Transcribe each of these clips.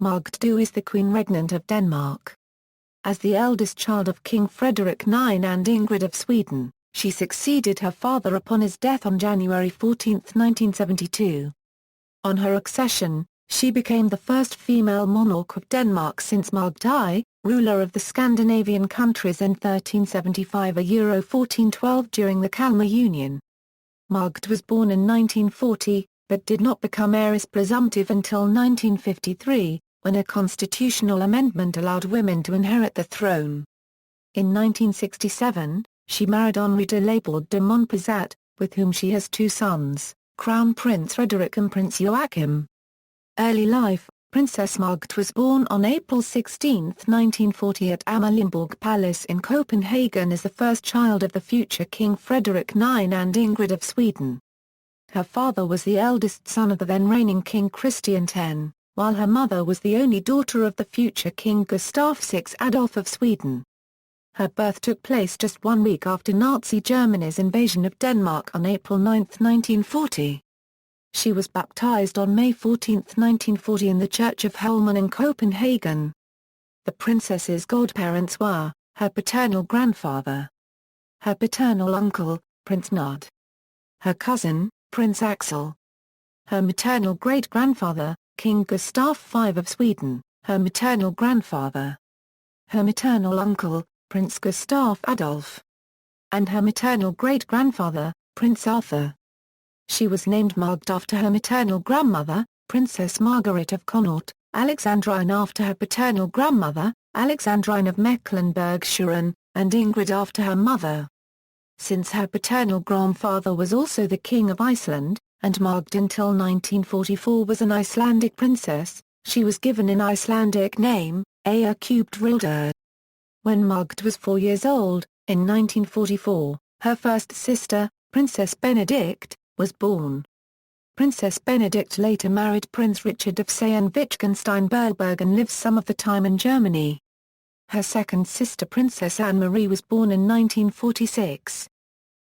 Margrethe II is the Queen Regnant of Denmark. As the eldest child of King Frederik I and Ingrid of Sweden, she succeeded her father upon his death on January 14, 1972. On her accession, she became the first female monarch of Denmark since Margrethe I, ruler of the Scandinavian countries in 1375–1412 during the Kalmar Union. Margrethe was born in 1940, but did not become heiress presumptive until 1953, when a constitutional amendment allowed women to inherit the throne. In 1967, she married Henri de Laborde de Monpezat, with whom she has two sons, Crown Prince Frederik and Prince Joachim. Early life: Princess Margrethe was born on April 16, 1940 at Amalienborg Palace in Copenhagen as the first child of the future King Frederik I and Ingrid of Sweden. Her father was the eldest son of the then reigning King Christian X, while her mother was the only daughter of the future King Gustav VI Adolf of Sweden. Her birth took place just 1 week after Nazi Germany's invasion of Denmark on April 9, 1940. She was baptized on May 14, 1940 in the Church of Helmen in Copenhagen. The princess's godparents were, her paternal grandfather, her paternal uncle, Prince Knud, her cousin, Prince Axel, her maternal great-grandfather, King Gustav V of Sweden, her maternal grandfather, her maternal uncle, Prince Gustav Adolf, and her maternal great-grandfather, Prince Arthur. She was named Margrethe after her maternal grandmother, Princess Margrethe of Connaught, Alexandrine after her paternal grandmother, Alexandrine of Mecklenburg-Schwerin, and Ingrid after her mother. Since her paternal grandfather was also the King of Iceland, and Margrethe until 1944 was an Icelandic princess, she was given an Icelandic name, ʁæː. When Margrethe was 4 years old, in 1944, her first sister, Princess Benedict, was born. Princess Benedict later married Prince Richard of Sayn-Wittgenstein-Bergberg and lives some of the time in Germany. Her second sister Princess Anne-Marie was born in 1946.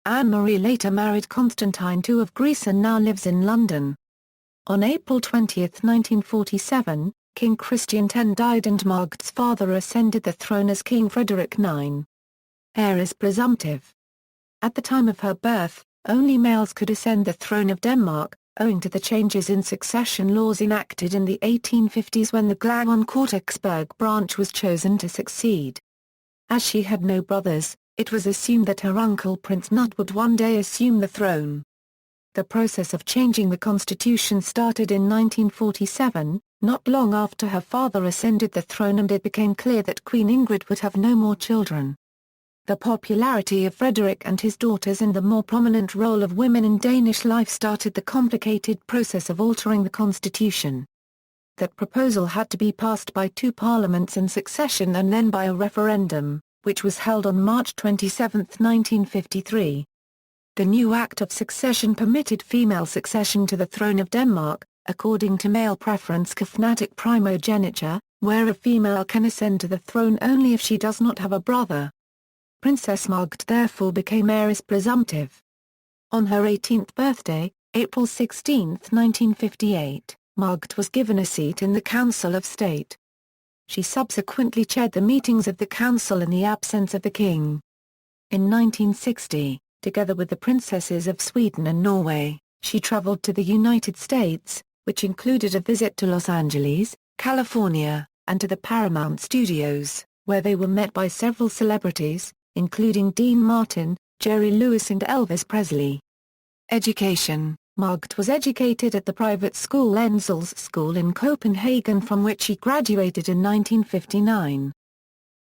Anne-Marie later married Constantine II of Greece and now lives in London. On April 20, 1947, King Christian X died and Margrethe's father ascended the throne as King Frederik IX. Heiress presumptive. At the time of her birth, only males could ascend the throne of Denmark, owing to the changes in succession laws enacted in the 1850s when the Glangeon-Korteksberg branch was chosen to succeed. As she had no brothers, it was assumed that her uncle Prince Knud would one day assume the throne. The process of changing the constitution started in 1947, not long after her father ascended the throne, and it became clear that Queen Ingrid would have no more children. The popularity of Frederik and his daughters and the more prominent role of women in Danish life started the complicated process of altering the constitution. That proposal had to be passed by 2 parliaments in succession and then by a referendum, which was held on March 27, 1953. The new Act of Succession permitted female succession to the throne of Denmark, according to male preference cophnatic primogeniture, where a female can ascend to the throne only if she does not have a brother. Princess Margrethe therefore became heiress presumptive. On her 18th birthday, April 16, 1958, Margrethe was given a seat in the Council of State. She subsequently chaired the meetings of the council in the absence of the king. In 1960, together with the princesses of Sweden and Norway, she traveled to the United States, which included a visit to Los Angeles, California, and to the Paramount Studios, where they were met by several celebrities, including Dean Martin, Jerry Lewis and Elvis Presley. Education: Margrethe was educated at the private school Enzels School in Copenhagen, from which she graduated in 1959.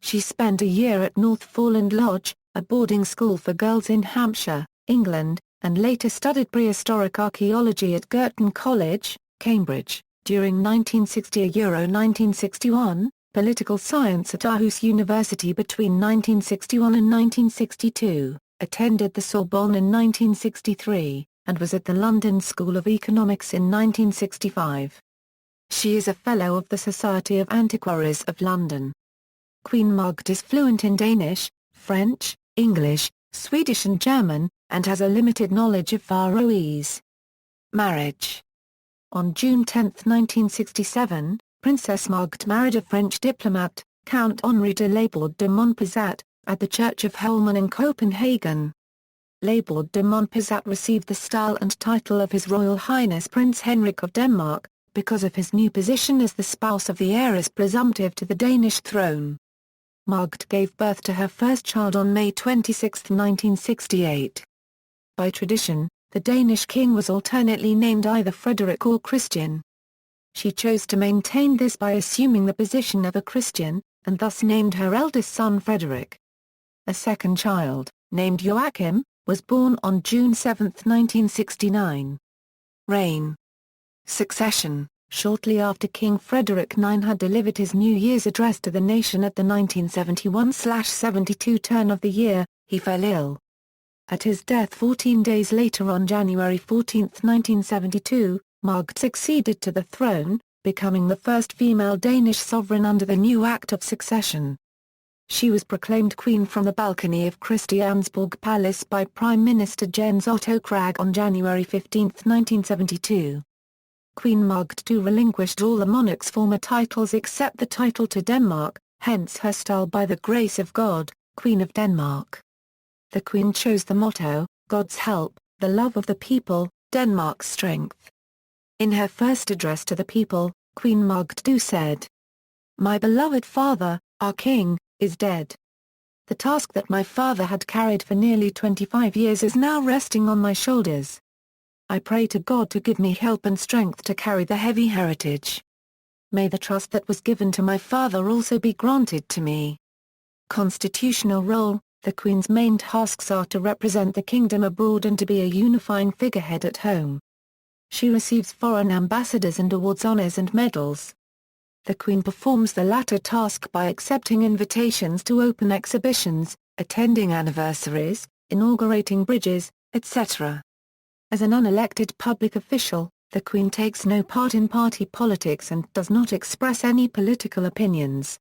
She spent a year at Northforeland Lodge, a boarding school for girls in Hampshire, England, and later studied prehistoric archaeology at Girton College, Cambridge, during 1960–1961, political science at Aarhus University between 1961 and 1962, attended the Sorbonne in 1963, and was at the London School of Economics in 1965. She is a Fellow of the Society of Antiquaries of London. Queen Margrethe is fluent in Danish, French, English, Swedish and German, and has a limited knowledge of Faroese. Marriage. On June 10, 1967, Princess Margrethe married a French diplomat, Count Henri de Laborde de Monpezat, at the Church of Helmen in Copenhagen. Laborde de Monpezat received the style and title of His Royal Highness Prince Frederik of Denmark, because of his new position as the spouse of the heiress presumptive to the Danish throne. Margrethe gave birth to her first child on May 26, 1968. By tradition, the Danish king was alternately named either Frederik or Christian. She chose to maintain this by assuming the position of a Christian, and thus named her eldest son Frederik. A second child, named Joachim, was born on June 7, 1969. Reign. Succession. Shortly after King Frederik IX had delivered his New Year's address to the nation at the 1971-72 turn of the year, he fell ill. At his death 14 days later on January 14, 1972, Margrethe succeeded to the throne, becoming the first female Danish sovereign under the new Act of Succession. She was proclaimed queen from the balcony of Christiansborg Palace by Prime Minister Jens Otto Krag on January 15, 1972. Queen Margrethe II relinquished all the monarch's former titles except the title to Denmark, hence her style by the grace of God, Queen of Denmark. The Queen chose the motto, God's help, the love of the people, Denmark's strength. In her first address to the people, Queen Margrethe II said, "My beloved father, our king, is dead. The task that my father had carried for nearly 25 years is now resting on my shoulders. I pray to God to give me help and strength to carry the heavy heritage. May the trust that was given to my father also be granted to me." Constitutional role. The Queen's main tasks are to represent the kingdom abroad and to be a unifying figurehead at home. She receives foreign ambassadors and awards honors and medals. The Queen performs the latter task by accepting invitations to open exhibitions, attending anniversaries, inaugurating bridges, etc. As an unelected public official, the Queen takes no part in party politics and does not express any political opinions.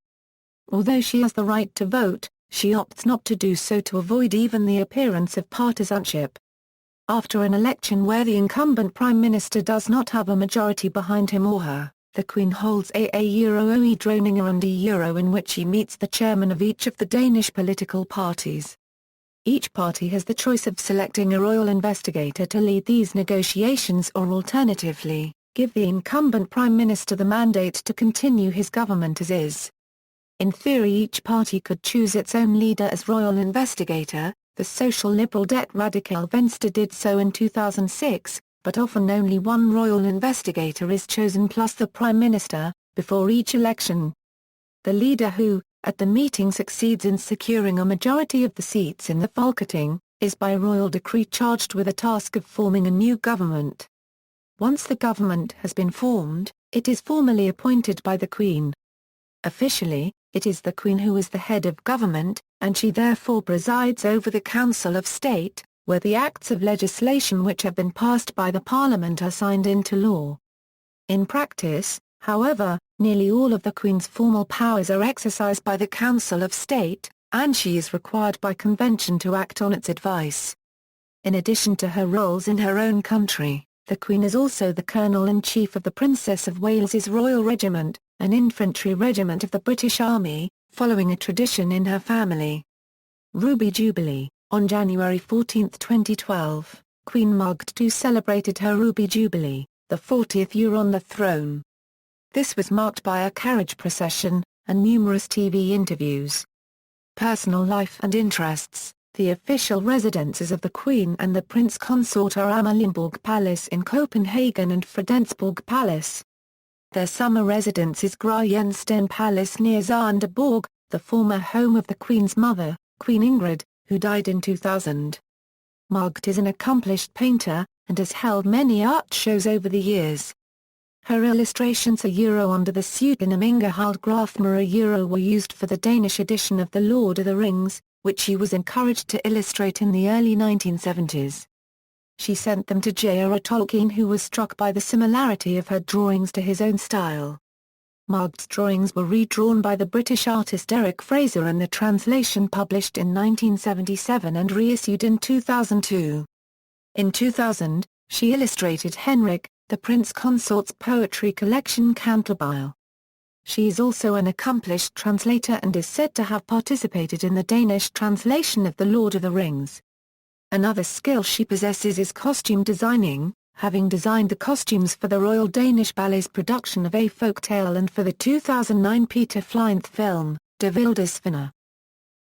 Although she has the right to vote, she opts not to do so to avoid even the appearance of partisanship. After an election where the incumbent prime minister does not have a majority behind him or her, the Queen holds a Euro droninger and Euro in which she meets the chairman of each of the Danish political parties. Each party has the choice of selecting a royal investigator to lead these negotiations or alternatively, give the incumbent prime minister the mandate to continue his government as is. In theory each party could choose its own leader as royal investigator. The social liberal Det Radikale Venstre did so in 2006, but often only one royal investigator is chosen plus the prime minister, before each election. The leader who, at the meeting succeeds in securing a majority of the seats in the Folketing, is by royal decree charged with the task of forming a new government. Once the government has been formed, it is formally appointed by the Queen. Officially, it is the Queen who is the head of government, and she therefore presides over the Council of State, where the acts of legislation which have been passed by the Parliament are signed into law. In practice, however, nearly all of the Queen's formal powers are exercised by the Council of State, and she is required by convention to act on its advice. In addition to her roles in her own country, the Queen is also the Colonel-in-Chief of the Princess of Wales's Royal Regiment, an infantry regiment of the British Army, following a tradition in her family. Ruby Jubilee. On January 14, 2012, Queen Margrethe II celebrated her Ruby Jubilee, the 40th year on the throne. This was marked by a carriage procession, and numerous TV interviews. Personal life and interests. The official residences of the Queen and the Prince Consort are Amalienborg Palace in Copenhagen and Fredensborg Palace. Their summer residence is Gråjensten Palace near Zanderborg, the former home of the Queen's mother, Queen Ingrid, who died in 2000. Margrethe is an accomplished painter, and has held many art shows over the years. Her illustrations under the pseudonym Inger Haldgrafmar were used for the Danish edition of The Lord of the Rings, which she was encouraged to illustrate in the early 1970s. She sent them to J.R.R. Tolkien, who was struck by the similarity of her drawings to his own style. Margrethe's drawings were redrawn by the British artist Eric Fraser and the translation published in 1977 and reissued in 2002. In 2000, she illustrated Henrik, the Prince Consort's poetry collection Cantabile. She is also an accomplished translator and is said to have participated in the Danish translation of The Lord of the Rings. Another skill she possesses is costume designing, having designed the costumes for the Royal Danish Ballet's production of A Folk Tale and for the 2009 Peter Flinth film, De Wildesvinde.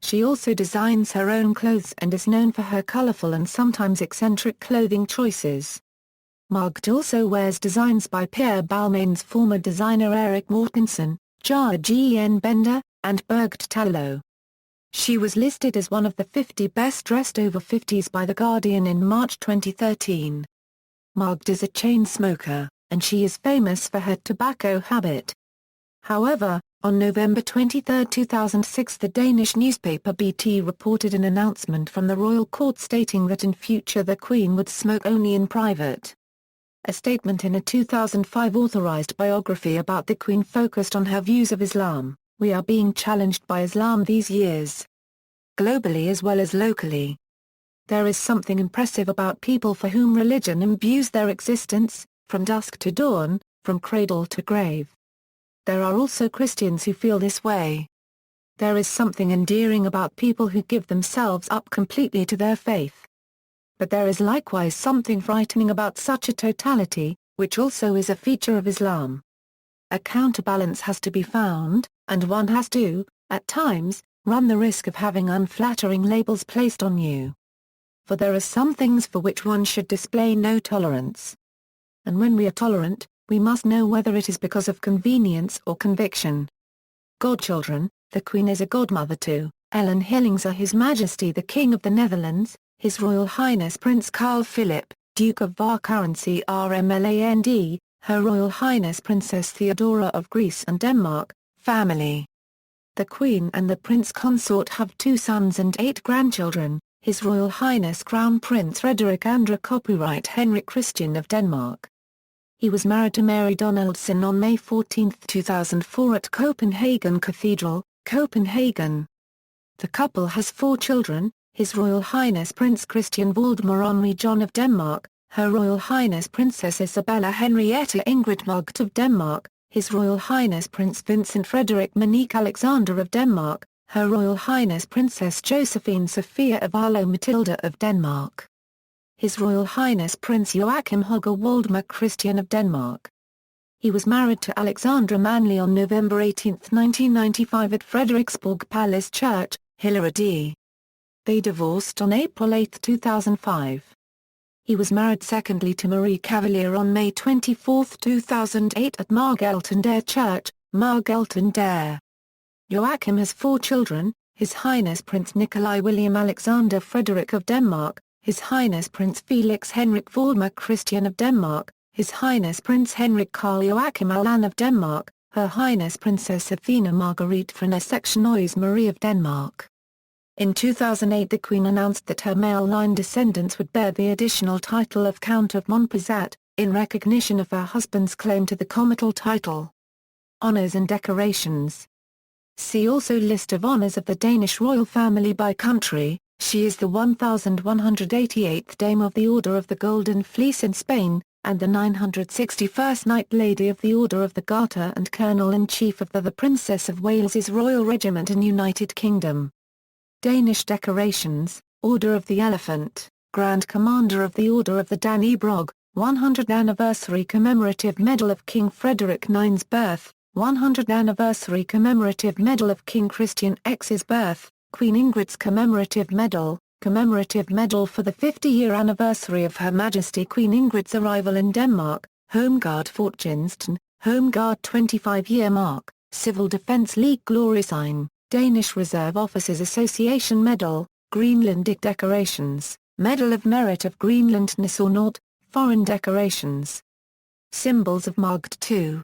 She also designs her own clothes and is known for her colourful and sometimes eccentric clothing choices. Margrethe also wears designs by Pierre Balmain's former designer Erik Mortensen, Jørgen Bender, and Birgit Thalo. She was listed as one of the 50 best-dressed over 50s by The Guardian in March 2013. Margrethe is a chain smoker, and she is famous for her tobacco habit. However, on November 23, 2006 the Danish newspaper BT reported an announcement from the royal court stating that in future the Queen would smoke only in private. A statement in a 2005 authorized biography about the Queen focused on her views of Islam. "We are being challenged by Islam these years, globally as well as locally. There is something impressive about people for whom religion imbues their existence, from dusk to dawn, from cradle to grave. There are also Christians who feel this way. There is something endearing about people who give themselves up completely to their faith. But there is likewise something frightening about such a totality, which also is a feature of Islam. A counterbalance has to be found, and one has to, at times, run the risk of having unflattering labels placed on you. For there are some things for which one should display no tolerance. And when we are tolerant, we must know whether it is because of convenience or conviction." Godchildren. The Queen is a godmother to Ellen Hillingser, His Majesty the King of the Netherlands, His Royal Highness Prince Carl Philip, Duke of Varkarency RMLAND, Her Royal Highness Princess Theodora of Greece and Denmark, family. The Queen and the Prince Consort have 2 sons and 8 grandchildren, His Royal Highness Crown Prince Frederik Andre Copyright Henri Christian of Denmark. He was married to Mary Donaldson on May 14, 2004 at Copenhagen Cathedral, Copenhagen. The couple has 4 children, His Royal Highness Prince Christian Valdemar Henri John of Denmark, Her Royal Highness Princess Isabella Henrietta Ingrid Margrethe of Denmark, His Royal Highness Prince Vincent Frederick Monique Alexander of Denmark, Her Royal Highness Princess Josephine Sophia of Arlo Matilda of Denmark. His Royal Highness Prince Joachim Holger Waldemar Christian of Denmark. He was married to Alexandra Manley on November 18, 1995 at Frederiksborg Palace Church, Hillerød. They divorced on April 8, 2005. He was married secondly to Marie Cavalier on May 24, 2008 at Margeltendare Church, Margeltendare. Joachim has 4 children, His Highness Prince Nikolai William Alexander Frederick of Denmark, His Highness Prince Felix Henrik Valdemar Christian of Denmark, His Highness Prince Henrik Carl Joachim Allan of Denmark, Her Highness Princess Athena Marguerite von Accession Marie of Denmark. In 2008 the Queen announced that her male line descendants would bear the additional title of Count of Monpezat, in recognition of her husband's claim to the comital title. Honours and decorations. See also List of honours of the Danish royal family by country. She is the 1188th Dame of the Order of the Golden Fleece in Spain, and the 961st Knight Lady of the Order of the Garter and Colonel-in-Chief of the Princess of Wales's Royal Regiment in United Kingdom. Danish decorations, Order of the Elephant, Grand Commander of the Order of the Dannebrog, 100th Anniversary Commemorative Medal of King Frederik IX's birth, 100th Anniversary Commemorative Medal of King Christian X's birth, Queen Ingrid's Commemorative Medal for the 50-year anniversary of Her Majesty Queen Ingrid's arrival in Denmark, Home Guard Fortjensten, Home Guard 25-year mark, Civil Defence League Glory Sign, Danish Reserve Officers Association Medal, Greenlandic decorations, Medal of Merit of Greenland Nationalt, Foreign decorations. Symbols of Margrethe II.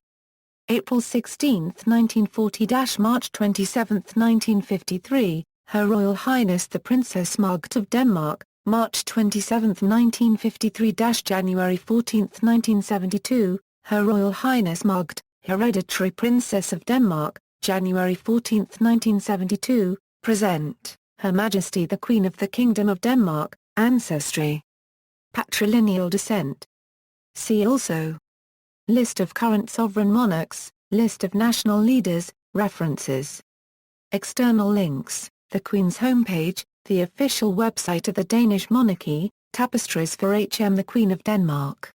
April 16, 1940–March 27, 1953, Her Royal Highness the Princess Margrethe of Denmark, March 27, 1953–January 14, 1972, Her Royal Highness Margrethe, Hereditary Princess of Denmark, January 14, 1972, present, Her Majesty the Queen of the Kingdom of Denmark, ancestry. Patrilineal descent. See also List of current sovereign monarchs, List of national leaders, references. External links, the Queen's homepage, the official website of the Danish monarchy, tapestries for H.M. the Queen of Denmark.